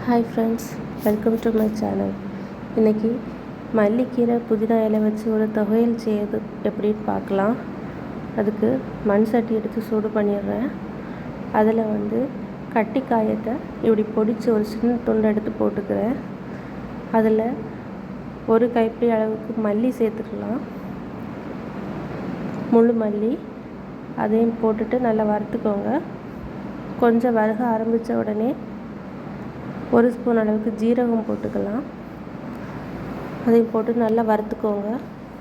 Hi friends, welcome to my channel. இன்றைக்கி மல்லிக்கீரை புதினா இலை வச்சு ஒரு துவையல் செய்யறது எப்படின்னு பார்க்கலாம். அதுக்கு மண் சட்டி எடுத்து சூடு பண்ணிடுறேன். அதில் கட்டி காயத்தை இப்படி பொடிச்சு ஒரு சின்ன துண்டு எடுத்து போட்டுக்கிறேன். அதில் ஒரு கைப்பிடி அளவுக்கு மல்லி சேர்த்துக்கலாம், முழு மல்லி. அதையும் போட்டுட்டு நல்லா வறுத்துக்கோங்க. கொஞ்சம் வறுக ஆரம்பித்த உடனே ஒரு ஸ்பூன் அளவுக்கு ஜீரகம் போட்டுக்கலாம். அதையும் போட்டு நல்லா வறுத்துக்கோங்க.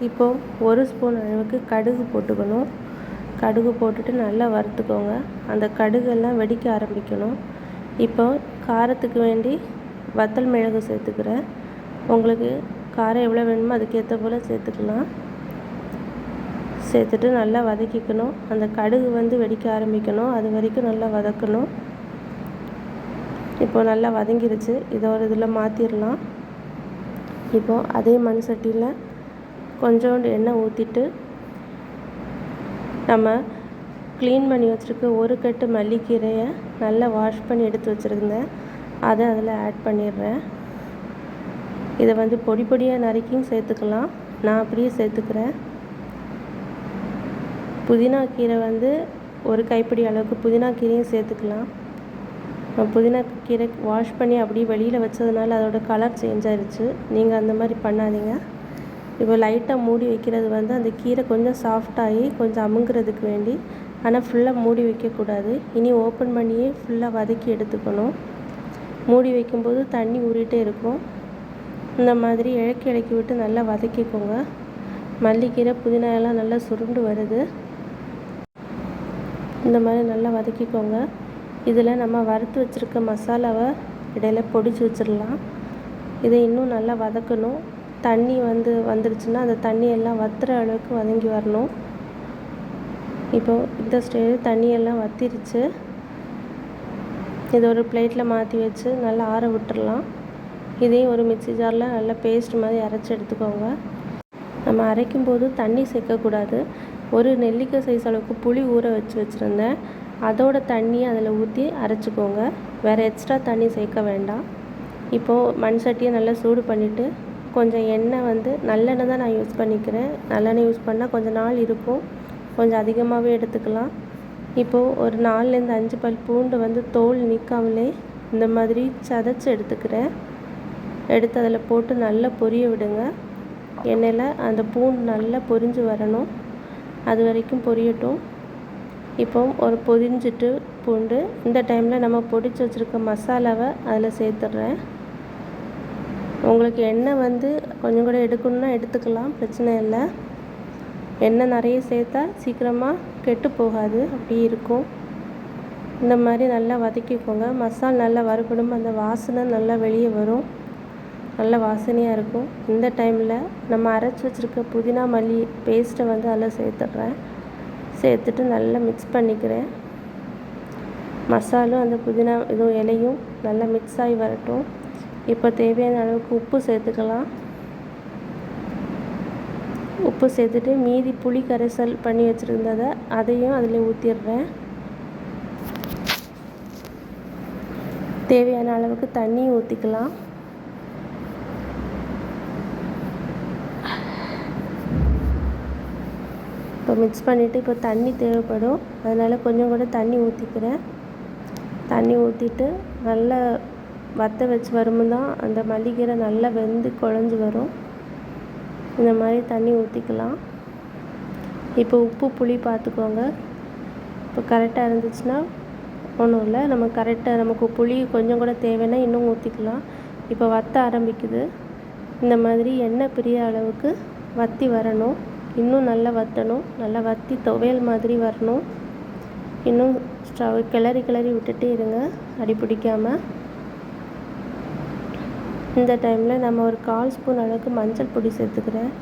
இப்போது ஒரு ஸ்பூன் அளவுக்கு கடுகு போட்டுக்கணும். கடுகு போட்டுட்டு நல்லா வறுத்துக்கோங்க. அந்த கடுகெல்லாம் வெடிக்க ஆரம்பிக்கணும். இப்போ காரத்துக்கு வேண்டி வத்தல் மிளகு சேர்த்துக்கிறேன். உங்களுக்கு காரம் எவ்வளோ வேணுமோ அதுக்கேற்ற போல் சேர்த்துக்கலாம். சேர்த்துட்டு நல்லா வதக்கிக்கணும். அந்த கடுகு வெடிக்க ஆரம்பிக்கணும், அது வரைக்கும் நல்லா வதக்கணும். இப்போது நல்லா வதங்கிருச்சு. இதை ஒரு இதில் மாற்றிடலாம். இப்போது அதே மண் சட்டியில் கொஞ்சோண்டு எண்ணெய் ஊற்றிட்டு நம்ம க்ளீன் பண்ணி வச்சுருக்க ஒரு கட்டு மல்லிக்கீரையை நல்லா வாஷ் பண்ணி எடுத்து வச்சுருந்தேன், அதை அதில் ஆட் பண்ணிடுறேன். இதை பொடி பொடியாக நறுக்கியும் சேர்த்துக்கலாம். நான் அப்படியே சேர்த்துக்கிறேன். புதினா கீரை ஒரு கைப்பிடி அளவுக்கு புதினா கீரையும் சேர்த்துக்கலாம். புதினா கீரை வாஷ் பண்ணி அப்படியே வெளியில் வச்சதுனால அதோடய கலர் சேஞ்ச் ஆகிடுச்சு. நீங்கள் அந்த மாதிரி பண்ணாதீங்க. இப்போ லைட்டாக மூடி வைக்கிறது அந்த கீரை கொஞ்சம் சாஃப்டாகி கொஞ்சம் அமுங்கிறதுக்கு வேண்டி. ஆனால் ஃபுல்லாக மூடி வைக்கக்கூடாது. இனி ஓப்பன் பண்ணியே ஃபுல்லாக வதக்கி எடுத்துக்கணும். மூடி வைக்கும்போது தண்ணி ஊறிட்டே இருக்கும். இந்த மாதிரி இளக்கி விட்டு நல்லா வதக்கிக்கோங்க. மல்லிக்கீரை புதினா எல்லாம் நல்லா சுருண்டு வருது. இந்த மாதிரி நல்லா வதக்கிக்கோங்க. இதில் நம்ம வறுத்து வச்சுருக்க மசாலாவை இடையில பொடிச்சு வச்சிடலாம். இதை இன்னும் நல்லா வதக்கணும். தண்ணி வந்துருச்சுன்னா அந்த தண்ணியெல்லாம் வற்றுற அளவுக்கு வதங்கி வரணும். இப்போது இந்த ஸ்டேஜ் தண்ணியெல்லாம் வற்றிருச்சு. இதை ஒரு பிளேட்டில் மாற்றி வச்சு நல்லா ஆற விட்டுடலாம். இதையும் ஒரு மிக்ஸி ஜாரில் நல்லா பேஸ்ட் மாதிரி அரைச்சி எடுத்துக்கோங்க. நம்ம அரைக்கும்போது தண்ணி சேர்க்கக்கூடாது. ஒரு நெல்லிக்காய் சைஸ் அளவுக்கு புளி ஊற வச்சுருந்தேன், அதோட தண்ணியை அதில் ஊற்றி அரைச்சிக்கோங்க. வேறு எக்ஸ்ட்ரா தண்ணி சேர்க்க வேண்டாம். இப்போது மண் சட்டியை நல்லா சூடு பண்ணிவிட்டு கொஞ்சம் எண்ணெய் நல்லெண்ணெய் தான் நான் யூஸ் பண்ணிக்கிறேன். நல்லெண்ணெய் யூஸ் பண்ணால் கொஞ்சம் நாள் இருக்கும், கொஞ்சம் அதிகமாகவே எடுத்துக்கலாம். இப்போது ஒரு 4லேருந்து 5 பல் பூண்டு தோல் நீக்காமலே இந்த மாதிரி சதைச்சி எடுத்துக்கிறேன். எடுத்து அதில் போட்டு நல்லா பொரிய விடுங்க. எண்ணெயில் அந்த பூண்டு நல்லா பொரிஞ்சு வரணும். அது வரைக்கும் பொரியட்டும். இப்போ ஒரு பொரிஞ்சிட்டு பூண்டு, இந்த டைமில் நம்ம பொடிச்சு வச்சுருக்க மசாலாவை அதில் சேர்த்துட்றேன். உங்களுக்கு எண்ணெய் கொஞ்சம் கூட எடுக்கணுன்னா எடுத்துக்கலாம், பிரச்சனை இல்லை. எண்ணெய் நிறைய சேர்த்தா சீக்கிரமாக கெட்டு போகாது, அப்படி இருக்கும். இந்த மாதிரி நல்லா வதக்கிக்கோங்க. மசாலா நல்லா வறுபடும், அந்த வாசனை நல்லா வெளியே வரும், நல்ல வாசனையாக இருக்கும். இந்த டைமில் நம்ம அரைச்சி வச்சுருக்க புதினா மல்லி பேஸ்ட்டை அதில் சேர்த்துட்றேன். சேர்த்துட்டு நல்லா மிக்ஸ் பண்ணிக்கிறேன். மசாலும் அந்த புதினா இலையும் நல்லா மிக்ஸ் ஆகி வரட்டும். இப்போ தேவையான அளவுக்கு உப்பு சேர்த்துக்கலாம். உப்பு சேர்த்துட்டு மீதி புளி கரைசல் பண்ணி வச்சுருந்ததை அதையும் அதில் ஊற்றிடுறேன். தேவையான அளவுக்கு தண்ணியும் ஊற்றிக்கலாம். இப்போ மிக்ஸ் பண்ணிவிட்டு இப்போ தண்ணி தேவைப்படும், அதனால் கொஞ்சம் கூட தண்ணி ஊற்றிக்கிறேன். தண்ணி ஊற்றிட்டு நல்லா வற்ற வச்சு வரும்போது தான் அந்த மல்லிக்கீரை நல்லா வெந்து குழஞ்சி வரும். இந்த மாதிரி தண்ணி ஊற்றிக்கலாம். இப்போ உப்பு புளி பார்த்துக்கோங்க. இப்போ கரெக்டாக இருந்துச்சுன்னா ஒன்றும் இல்லை, நமக்கு புளி கொஞ்சம் கூட தேவைன்னா இன்னும் ஊற்றிக்கலாம். இப்போ வற்ற ஆரம்பிக்குது. இந்த மாதிரி எண்ணெய் பிரிய அளவுக்கு வற்றி வரணும். இன்னும் நல்லா வற்றணும். நல்லா வற்றி துவையல் மாதிரி வரணும். இன்னும் ஸ்டவ் கிளறி விட்டுட்டே இருங்க, அடி பிடிக்காமல். இந்த டைமில் நம்ம ஒரு 1/4 ஸ்பூன் அளவுக்கு மஞ்சள் பொடி சேர்த்துக்கிறேன்.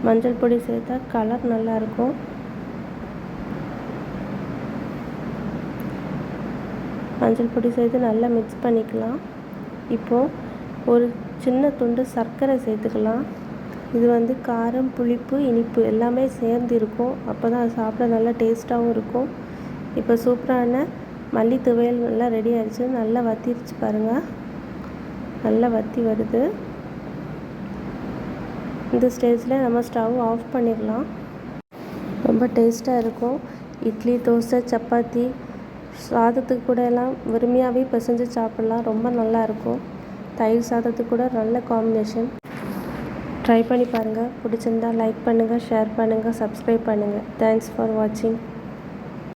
மஞ்சள் பொடி சேர்த்தா கலர் நல்லாயிருக்கும். மஞ்சள் பொடி சேர்த்து நல்லா மிக்ஸ் பண்ணிக்கலாம். இப்போது ஒரு சின்ன துண்டு சர்க்கரை சேர்த்துக்கலாம். இது காரம், புளிப்பு, இனிப்பு எல்லாமே சேர்ந்து இருக்கும். அப்போ தான் அது சாப்பிட நல்லா டேஸ்ட்டாகவும் இருக்கும். இப்போ சூப்பரான மல்லி துவையல் நல்லா ரெடி ஆகிடுச்சு. நல்லா வற்றிருச்சு பாருங்கள். நல்லா வற்றி வருது. இந்த ஸ்டேஜில் நம்ம ஸ்டவ் ஆஃப் பண்ணிடலாம். ரொம்ப டேஸ்ட்டாக இருக்கும். இட்லி, தோசை, சப்பாத்தி, சாதத்துக்கு கூட எல்லாம் வெறுமையாகவே பிசைஞ்சு சாப்பிட்லாம். ரொம்ப நல்லாயிருக்கும். தயிர் சாதத்துக்கு கூட நல்ல காம்பினேஷன். ட்ரை பண்ணி பாருங்கள். பிடிச்சிருந்தா லைக் பண்ணுங்கள், ஷேர் பண்ணுங்கள், சப்ஸ்கிரைப் பண்ணுங்கள். தேங்க்ஸ் ஃபார் வாட்சிங்.